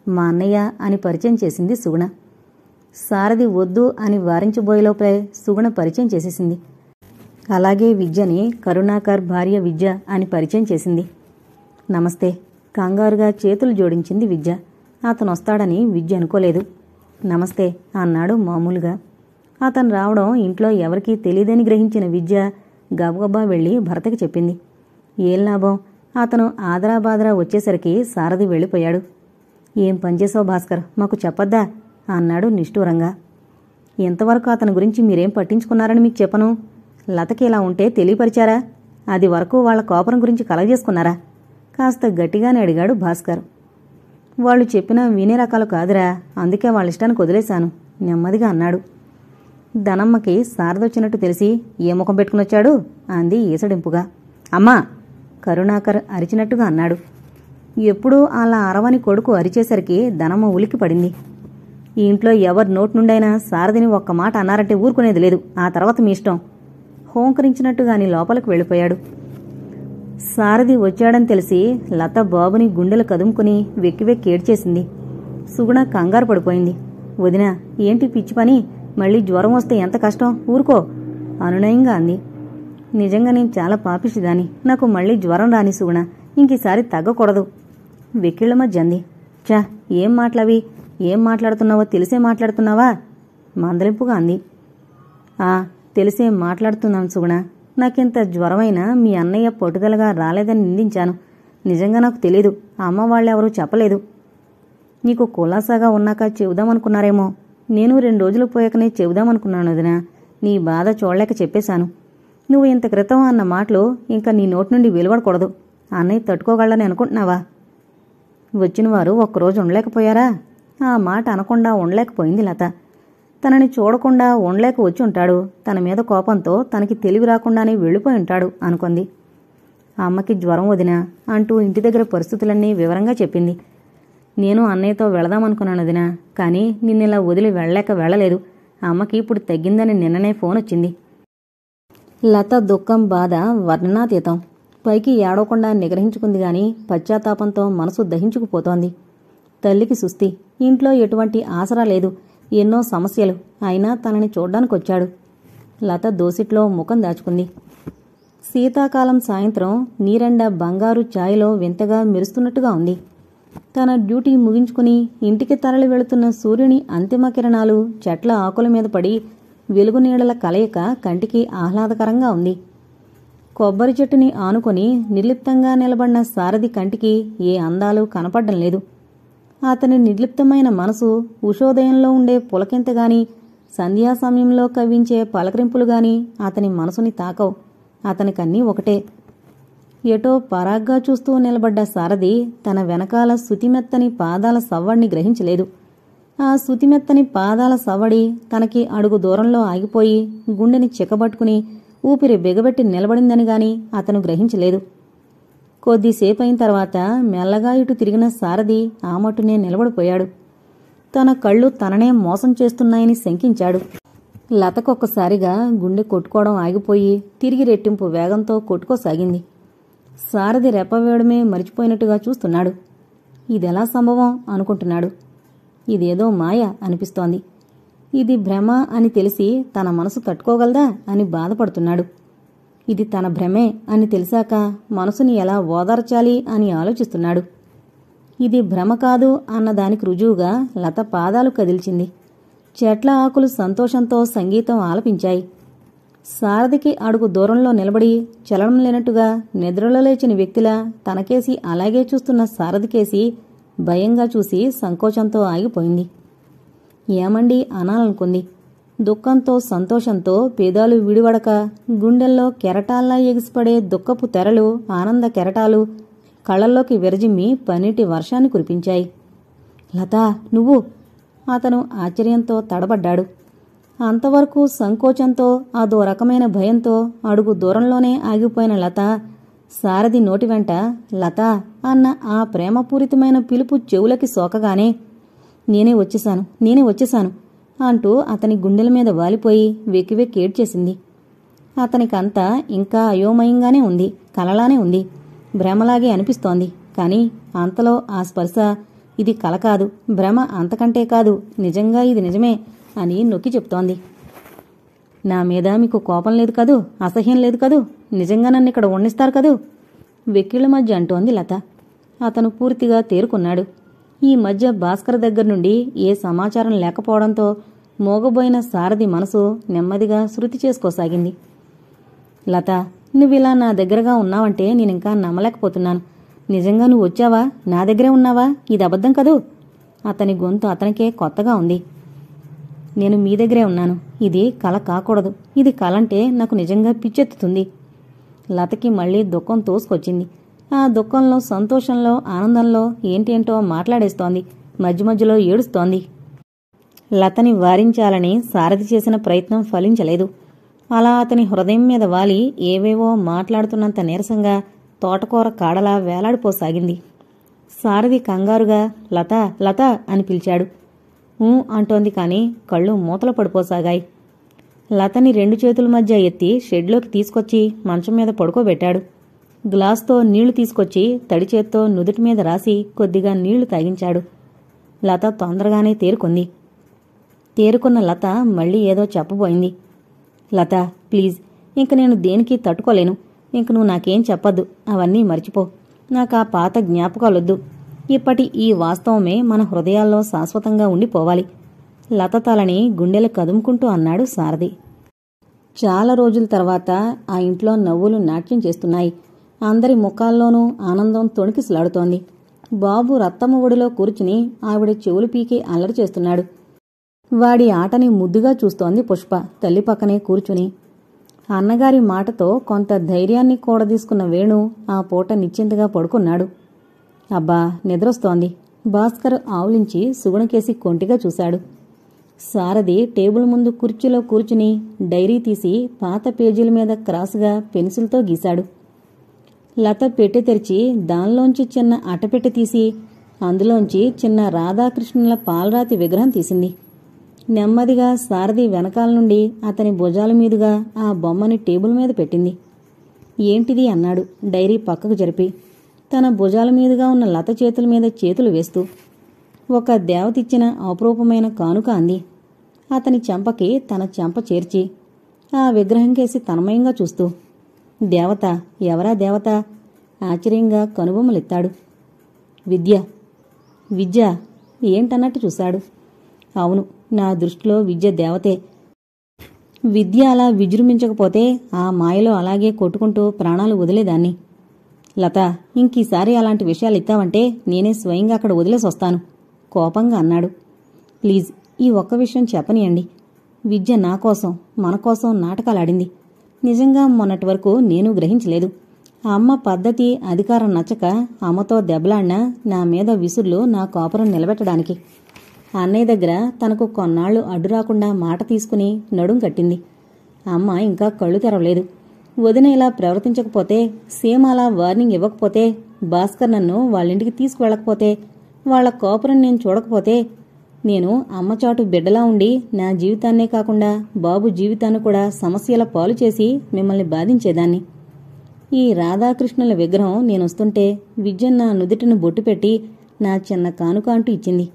మా అన్నయ్య అని పరిచయం చేసింది సుగుణ. సారథి వద్దు అని వారించబోయేలోపే సుగుణ పరిచయం చేసేసింది. అలాగే విద్యని కరుణాకర్ భార్య విద్య అని పరిచయం చేసింది. నమస్తే, కంగారుగా చేతులు జోడించింది విద్య. అతను వస్తాడని విద్య అనుకోలేదు. నమస్తే అన్నాడు మామూలుగా. అతను రావడం ఇంట్లో ఎవరికీ తెలియదని గ్రహించిన విద్య గబగబా వెళ్లి భర్తకి చెప్పింది. ఏం లాభం, అతను ఆదరాబాదరా వచ్చేసరికి సారథి వెళ్ళిపోయాడు. ఏం పనిచేసావు భాస్కర్, మాకు చెప్పొద్దా అన్నాడు నిష్ఠూరంగా. ఎంతవరకు అతని గురించి మీరేం పట్టించుకున్నారని మీకు చెప్పను. లతకి ఇలా ఉంటే తెలియపరిచారా? అది వరకు వాళ్ల కోపరం గురించి కలగజేసుకున్నారా? కాస్త గట్టిగానే అడిగాడు భాస్కర్. వాళ్ళు చెప్పినా వినే రకాలు కాదురా, అందుకే వాళ్ళ ఇష్టానికి వదిలేశాను నెమ్మదిగా అన్నాడు. ధనమ్మకి సారదొచ్చినట్టు తెలిసి ఏ ముఖం పెట్టుకునొచ్చాడు అంది ఈసడింపుగా. అమ్మా, కరుణాకర్ అరిచినట్టుగా అన్నాడు. ఎప్పుడూ అలా అరవని కొడుకు అరిచేసరికి ధనమ్మ ఉలిక్కి పడింది. ఈ ఇంట్లో ఎవరి నోటి నుండైనా సారథిని ఒక్క మాట అన్నారంటే ఊరుకునేది లేదు, ఆ తర్వాత మీ ఇష్టం హోంకరించినట్టుగాని లోపలికి వెళ్ళిపోయాడు. సారథి వచ్చాడని తెలిసి లత బాబుని గుండెలు కదుముకుని వెక్కి వెక్కి ఏడ్చేసింది. సుగుణ కంగారు పడిపోయింది. వదినా, ఏంటి పిచ్చి పని, మళ్ళీ జ్వరం వస్తే ఎంత కష్టం, ఊరుకో అనునయంగా అంది. నిజంగా నేను చాలా పాపిష్టిదాన్ని, నాకు మళ్ళీ జ్వరం రాని సుగుణ, ఇంకీసారి తగ్గకూడదు వెక్కిళ్ల మధ్య అంది. చా, ఏం మాటలవి, ఏం మాట్లాడుతున్నావో తెలిసే మాట్లాడుతున్నావా మందలింపుగా అంది. తెలిసే మాట్లాడుతున్నాను సుగుణ, నాకింత జ్వరమైనా మీ అన్నయ్య పట్టుదలగా రాలేదని నిందించాను. నిజంగా నాకు తెలీదు, అమ్మ వాళ్ళెవరూ చెప్పలేదు. నీకు కులాసాగా ఉన్నాక చెబుదామనుకున్నారేమో, నేను 2 రోజులు పోయాకనే చెబుదామనుకున్నాను వదినా. నీ బాధ చూడలేక చెప్పేశాను. నువ్వు ఇంత క్రితం అన్న మాటలు ఇంకా నీ నోటి నుండి వెలువడకూడదు. అన్నయ్య తట్టుకోగలని అనుకుంటున్నావా? వచ్చిన వారు ఒక్కరోజు ఉండలేకపోయారా? ఆ మాట అనకుండా ఉండలేకపోయింది లత. తనని చూడకుండా ఉండలేక వచ్చి ఉంటాడు. తన మీద కోపంతో తనకి తెలివి రాకుండానే వెళ్ళిపోయి ఉంటాడు అనుకుంది. అమ్మకి జ్వరం వదినా అంటూ ఇంటి దగ్గర పరిస్థితులన్నీ వివరంగా చెప్పింది. నేను అన్నయ్యతో వెళదామనుకున్నాను వదినా, కానీ నిన్నెలా వదిలి వెళ్ళలేదు. అమ్మకి ఇప్పుడు తగ్గిందని నిన్ననే ఫోన్ వచ్చింది. లత దుఃఖం బాధ వర్ణనాతీతం. పైకి ఏడవకుండా నిగ్రహించుకుంది గాని పశ్చాత్తాపంతో మనసు దహించుకుపోతోంది. తల్లికి సుస్థి, ఇంట్లో ఎటువంటి ఆసరా లేదు, ఎన్నో సమస్యలు. అయినా తనని చూడ్డానికొచ్చాడు. లత దోసిట్లో ముఖం దాచుకుంది. శీతాకాలం సాయంత్రం నీరెండ బంగారు ఛాయలో వింతగా మెరుస్తున్నట్టుగా ఉంది. తన డ్యూటీ ముగించుకుని ఇంటికి తరలి వెళుతున్న సూర్యుని అంతిమ కిరణాలు చెట్ల ఆకుల మీద పడి వెలుగు నీడల కలయిక కంటికి ఆహ్లాదకరంగా ఉంది. కొబ్బరి చెట్టుని ఆనుకొని నిర్లిప్తంగా నిలబడిన సారథి కంటికి ఏ అందాలు కనపడ్డం లేదు. అతని నిర్లిప్తమైన మనసు ఉషోదయంలో ఉండే పులకింతగాని సంధ్యా సమయంలో కవ్వించే పలకరింపులుగాని అతని మనసుని తాకవు. అతనికన్నీ ఒకటే. ఎటో పరాగ్గా చూస్తూ నిలబడ్డ సారథి తన వెనకాల శుతిమెత్తని పాదాల సవ్వడిని గ్రహించలేదు. ఆ శుతిమెత్తని పాదాల సవ్వడి తనకి అడుగు దూరంలో ఆగిపోయి గుండెని చిక్కబట్టుకుని ఊపిరి బిగబెట్టి నిలబడిందని గాని అతను గ్రహించలేదు. కొద్దిసేపయిన తర్వాత మెల్లగా ఇటు తిరిగిన సారథి ఆ మట్టునే నిలబడిపోయాడు. తన కళ్ళు తననే మోసం చేస్తున్నాయని శంకించాడు. లతకొక్కసారిగా గుండె కొట్టుకోవడం ఆగిపోయి తిరిగి రెట్టింపు వేగంతో కొట్టుకోసాగింది. సారథి రెప్పవేయడమే మరిచిపోయినట్టుగా చూస్తున్నాడు. ఇదెలా సంభవం అనుకుంటున్నాడు. ఇదేదో మాయ అనిపిస్తోంది. ఇది భ్రమ అని తెలిసి తన మనసు తట్టుకోగలదా అని బాధపడుతున్నాడు. ఇది తన భ్రమే అని తెలిసాక మనసుని ఎలా ఓదార్చాలి అని ఆలోచిస్తున్నాడు. ఇది భ్రమ కాదు అన్నదానికి రుజువుగా లత పాదాలు కదిల్చింది. చెట్ల ఆకులు సంతోషంతో సంగీతం ఆలపించాయి. సారథికి అడుగు దూరంలో నిలబడి చలనం లేనట్టుగా నిద్రలో లేచిన వ్యక్తిలా తనకేసి అలాగే చూస్తున్న సారథికేసి భయంగా చూసి సంకోచంతో ఆగిపోయింది. ఏమండి అనాలనుకుంది. దుఃఖంతో సంతోషంతో పేదాలు విడివడక గుండెల్లో కెరటాల్లా ఎగిసిపడే దుఃఖపు తెరలు ఆనంద కెరటాలు కళ్లల్లోకి విరజిమ్మి పన్నీటి వర్షాన్ని కురిపించాయి. లతా, నువ్వు? అతను ఆశ్చర్యంతో తడబడ్డాడు. అంతవరకు సంకోచంతో అదో రకమైన భయంతో అడుగు దూరంలోనే ఆగిపోయిన లత సారథి నోటి వెంట లతా అన్న ఆ ప్రేమపూరితమైన పిలుపు చెవులకి సోకగానే నేనే వచ్చేశాను అంటూ అతని గుండెల మీద వాలిపోయి వెక్కి వెక్కి ఏడ్చేసింది. అతనికంతా ఇంకా అయోమయంగానే ఉంది, కలలానే ఉంది, భ్రమలాగే అనిపిస్తోంది. కాని అంతలో ఆ స్పర్శ ఇది కల కాదు, భ్రమ అంతకంటే కాదు, నిజంగా ఇది నిజమే అని నొక్కి చెప్తోంది. నా మీద మీకు కోపం లేదు కదూ, అసహ్యం లేదు కదూ, నిజంగా నన్ను ఇక్కడ వండిస్తారు కదూ వెక్కిళ్ల మధ్య అంటోంది లత. అతను పూర్తిగా తేరుకున్నాడు. ఈ మధ్య భాస్కర్ దగ్గర నుండి ఏ సమాచారం లేకపోవడంతో మోగబోయిన సారథి మనసు నెమ్మదిగా శృతి చేసుకోసాగింది. లత, నువ్విలా నా దగ్గరగా ఉన్నావంటే నేనింకా నమ్మలేకపోతున్నాను. నిజంగా నువ్వు వచ్చావా? నా దగ్గరే ఉన్నావా? ఇది అబద్ధం కదూ? అతని గొంతు అతనికే కొత్తగా ఉంది. నేను మీ దగ్గరే ఉన్నాను. ఇది కల కాకూడదు. ఇది కలంటే నాకు నిజంగా పిచ్చెత్తుతుంది. లతకి మళ్లీ దుఃఖం తోసుకొచ్చింది. ఆ దుఃఖంలో, సంతోషంలో, ఆనందంలో ఏంటేంటో మాట్లాడేస్తోంది. మధ్య మధ్యలో ఏడుస్తోంది. లతని వారించాలని సారథి చేసిన ప్రయత్నం ఫలించలేదు. అలా అతని హృదయం మీద వాలి ఏవేవో మాట్లాడుతున్నంత నీరసంగా తోటకూర కాడలా వేలాడిపోసాగింది. సారథి కంగారుగా లత లత అని పిలిచాడు. అంటోంది కాని కళ్ళు మూతలు పడిపోసాగాయి. లతని 2 చేతుల మధ్య ఎత్తి షెడ్లోకి తీసుకొచ్చి మంచం మీద పడుకోబెట్టాడు. గ్లాస్తో నీళ్లు తీసుకొచ్చి తడి చేత్తో నుదుటి మీద రాసి కొద్దిగా నీళ్లు తాగించాడు. లత తొందరగానే తేరుకుంది. తేరుకున్న లత మళ్లీ ఏదో చెప్పబోయింది. లత, ప్లీజ్, ఇంక నేను దేనికి తట్టుకోలేను. ఇంక నువ్వు నాకేం చెప్పద్దు. అవన్నీ మర్చిపో. నాకు ఆ పాత జ్ఞాపకాలొద్దు. ఇప్పటి ఈ వాస్తవమే మన హృదయాల్లో శాశ్వతంగా ఉండిపోవాలి. లత తలని గుండెలు కదుముకుంటూ అన్నాడు సారథి. చాలా రోజుల తర్వాత ఆ ఇంట్లో నవ్వులు నాట్యం చేస్తున్నాయి. అందరి ముఖాల్లోనూ ఆనందం తొణికిసలాడుతోంది. బాబు రత్తమ్మ ఒడిలో కూర్చుని ఆవిడ చెవులు పీకి అల్లరి చేస్తున్నాడు. వాడి ఆటని ముద్దుగా చూస్తోంది పుష్ప తల్లి పక్కనే కూర్చుని. అన్నగారి మాటతో కొంత ధైర్యాన్ని కూడదీసుకున్న వేణు ఆ పూట నిశ్చింతగా పడుకున్నాడు. అబ్బా, నిద్రొస్తోంది. భాస్కర్ ఆవులించి సుగుణకేసి కొంటిగా చూశాడు. సారథి టేబుల్ ముందు కుర్చీలో కూర్చుని డైరీ తీసి పాత పేజీల మీద క్రాసుగా పెన్సిల్తో గీశాడు. లత పెట్టె తెరిచి దానిలోంచి చిన్న అట్టపెట్టె తీసి అందులోంచి చిన్న రాధాకృష్ణుల పాలరాతి విగ్రహం తీసింది. నెమ్మదిగా సారథి వెనకాల నుండి అతని భుజాల మీదుగా ఆ బొమ్మని టేబుల్ మీద పెట్టింది. ఏంటిది అన్నాడు డైరీ పక్కకు జరిపి, తన భుజాల మీదుగా ఉన్న లత చేతుల మీద చేతులు వేస్తూ. ఒక దేవతిచ్చిన అపురూపమైన కానుక అంది. అతని చెంపకి తన చెంప చేర్చి ఆ విగ్రహం కేసి తన్మయంగా చూస్తూ, దేవత? ఎవరా దేవత? ఆశ్చర్యంగా కనుబొమ్మలెత్తాడు. విద్య ఏంటన్నట్టు చూశాడు. అవును, నా దృష్టిలో విద్య దేవతే. విద్య అలా విజృంభించకపోతే ఆ మాయలో అలాగే కొట్టుకుంటూ ప్రాణాలు వదిలేదాన్ని. లత, ఇంకీసారి అలాంటి విషయాలు ఇస్తావంటే నేనే స్వయంగా అక్కడ వదిలేసొస్తాను కోపంగా అన్నాడు. ప్లీజ్, ఈ ఒక్క విషయం చెప్పనియండి. విద్య నా కోసం, మన కోసం నాటకాలాడింది. నిజంగా మొన్నటి వరకు నేను గ్రహించలేదు. అమ్మ పద్ధతి, అధికారం నచ్చక అమ్మతో దెబ్బలాడినా నా మీద విసుర్లు నా కాపురం నిలబెట్టడానికి. అన్నయ్య దగ్గర తనకు కొన్నాళ్లు అడ్డు రాకుండా మాట తీసుకుని నడుం కట్టింది. అమ్మ ఇంకా కళ్ళు తెరవలేదు. వదిన ఇలా ప్రవర్తించకపోతే, సీమ అలా వార్నింగ్ ఇవ్వకపోతే, భాస్కర్ నన్ను వాళ్ళింటికి తీసుకువెళ్ళకపోతే, వాళ్ల కాపురం నేను చూడకపోతే, నేను అమ్మచాటు బిడ్డలా ఉండి నా జీవితాన్నే కాకుండా బాబు జీవితాన్ని కూడా సమస్యల పాలు చేసి మిమ్మల్ని బాధించేదాన్ని. ఈ రాధాకృష్ణుల విగ్రహం నేనొస్తుంటే విద్య నా నుదుటిని బొట్టు పెట్టి నా చిన్న కానుక అంటూ ఇచ్చింది.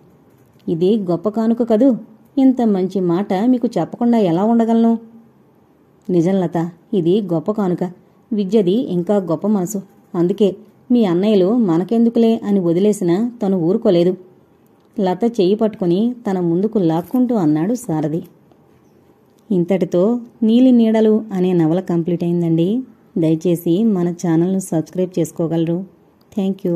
ఇది గొప్ప కానుక కదూ. ఇంత మంచి మాట మీకు చెప్పకుండా ఎలా ఉండగలను? నిజం లత, ఇది గొప్ప కానుక. విద్యది ఇంకా గొప్ప మనసు. అందుకే మీ అన్నయ్యలు మనకెందుకులే అని వదిలేసినా తను ఊరుకోలేదు. లత చెయ్యి పట్టుకుని తన ముందుకు లాక్కుంటూ అన్నాడు సారథి. ఇంతటితో నీలి నీడలు అనే నవల కంప్లీట్ అయిందండి. దయచేసి మన ఛానల్ను సబ్స్క్రైబ్ చేసుకోగలరు. Thank you.